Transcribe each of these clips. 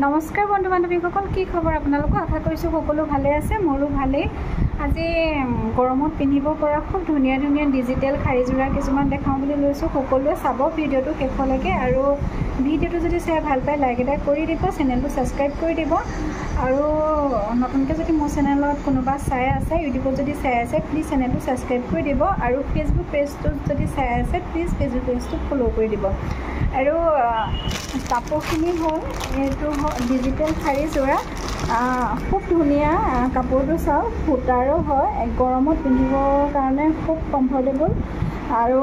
নমস্কাৰ বন্ধু বান্ধৱীসকল, কি খবৰ আপোনালোক? আশা কৰিছোঁ সকলো ভালে আছে, মোৰো ভালেই। আজি গৰমত পিন্ধিব পৰা খুব ধুনীয়া ধুনীয়া ডিজিটেল শাৰীযোৰা কিছুমান দেখাওঁ বুলি লৈছোঁ। সকলোৱে চাব ভিডিঅ'টো শেষলৈকে, আৰু ভিডিঅ'টো যদি চাই ভাল পায় লাইক এটা কৰি দিব, চেনেলটো ছাবস্ক্ৰাইব কৰি দিব। আৰু নতুনকৈ যদি মোৰ চেনেলত কোনোবা চাই আছে, ইউটিউবত যদি চাই আছে, প্লিজ চেনেলটো ছাবস্ক্ৰাইব কৰি দিব। আৰু ফেচবুক পেজটোত যদি চাই আছে, প্লিজ ফেচবুক পেজটো ফ'ল' কৰি দিব। আৰু কাপোৰখিনি হ'ল এইটো ডিজিটেল শাৰীযোৰা, খুব ধুনীয়া। কাপোৰটো চাওক, সূতাৰো হয়, গৰমত পিন্ধিবৰ কাৰণে খুব কমফৰ্টেবল। আৰু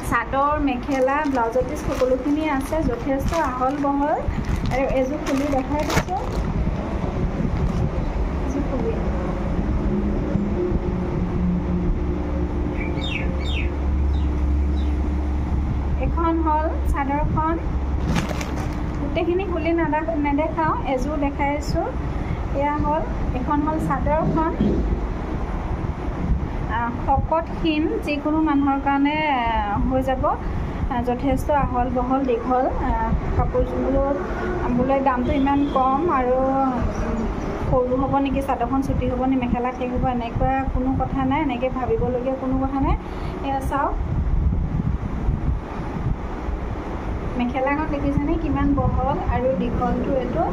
চাদৰ, মেখেলা, ব্লাউজৰ পিচ সকলোখিনি আছে, যথেষ্ট আহল বহল। আৰু এযোৰ খুলি দেখাই দিছোঁ, এযোৰ খুলি এখন হ'ল চাদৰখন। গোটেইখিনি খুলি নেদেখাওঁ, এযোৰ দেখাইছোঁ। এয়া হ'ল, এখন হ'ল চাদৰখন। শকত ক্ষীণ যিকোনো মানুহৰ কাৰণে হৈ যাব, যথেষ্ট আহল বহল দীঘল। কাপোৰযোৰ বোলে দামটো ইমান কম, আৰু সৰু হ'ব নেকি চাদৰখন, চুটি হ'ব নি, মেখেলা শেষ হ'ব, এনেকুৱা কোনো কথা নাই, এনেকৈ ভাবিবলগীয়া কোনো কথা নাই। এয়া চাওক, মেখেলাখন দেখিছেনে কিমান বহল আৰু দীঘলটো এইটো।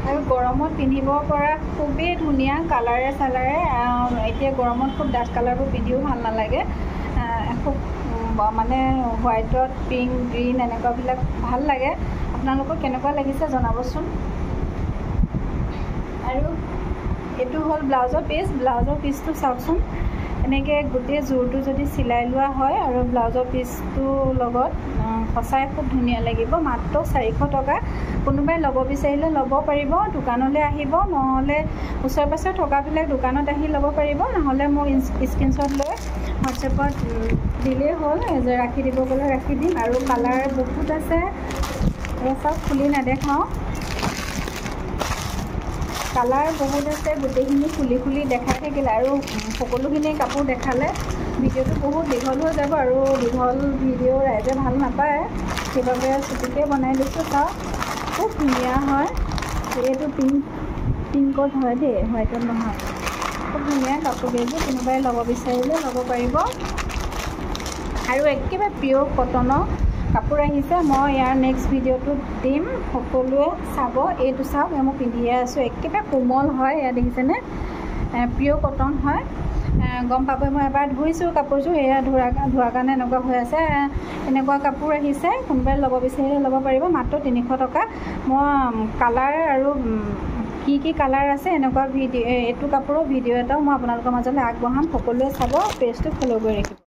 আৰু গৰমত পিন্ধিব পৰা খুবেই ধুনীয়া, কালাৰে চালাৰে। এতিয়া গৰমত খুব ডাঠ কালাৰবোৰ পিন্ধিও ভাল নালাগে, খুব মানে হোৱাইটত পিংক, গ্ৰীণ এনেকুৱাবিলাক ভাল লাগে। আপোনালোকৰ কেনেকুৱা লাগিছে জনাবচোন। আৰু এইটো হ'ল ব্লাউজৰ পিচ। ব্লাউজৰ পিচটো চাওকচোন, এনেকৈ গোটেই জোৰটো যদি চিলাই লোৱা হয় আৰু ব্লাউজৰ পিচটোৰ লগত, সঁচাই খুব ধুনীয়া লাগিব। মাত্ৰ 400 টকা। কোনোবাই ল'ব বিচাৰিলে ল'ব পাৰিব, দোকানলৈ আহিব, নহ'লে ওচৰে পাঁজৰে থকাবিলাক দোকানত আহি ল'ব পাৰিব, নহ'লে মোৰ স্ক্ৰীনশ্বট লৈ হোৱাটছএপত দিলেই হ'ল, ৰাখি দিব গ'লে ৰাখি দিম। আৰু কালাৰ বহুত আছে, এই চব খুলি নেদেখাওঁ, কালাৰ বহুত আছে। গোটেইখিনি খুলি খুলি দেখাই থাকিলে আৰু সকলোখিনি কাপোৰ দেখালে ভিডিঅ'টো বহুত দীঘল হৈ যাব, আৰু দীঘল ভিডিঅ' ৰাইজে ভাল নাপায়, সেইবাবে চুটিকৈ বনাই দিছোঁ। চাওক, খুব ধুনীয়া হয়। এইটো পিংকত হয় দেই, হোৱাইটত নহয়। খুব ধুনীয়া কাপোৰ কেইযোৰ, কোনোবাই ল'ব বিচাৰিলে ল'ব পাৰিব। আৰু একেবাৰে পিয়'ৰ কটনৰ কাপোৰ আহিছে, মই ইয়াৰ নেক্সট ভিডিঅ'টোত দিম, সকলোৱে চাব। এইটো চাওক, মই পিন্ধিয়ে আছোঁ, একেবাৰে কোমল হয়। এয়া দেখিছেনে, পিয়'ৰ কটন হয়, গম পাবই। মই এবাৰ ধুইছোঁ কাপোৰযোৰ, এয়া ধোৱাৰ কাৰণে এনেকুৱা হৈ আছে। এনেকুৱা কাপোৰ আহিছে, কোনোবাই ল'ব বিচাৰিলে ল'ব পাৰিব, মাত্ৰ 300 টকা। মই কালাৰ আৰু কি কালাৰ আছে এনেকুৱা এইটো কাপোৰৰ ভিডিঅ' এটাও মই আপোনালোকৰ মাজলৈ আগবঢ়াম, সকলোৱে চাব, পেজটো ফ'ল' কৰি ৰাখিব।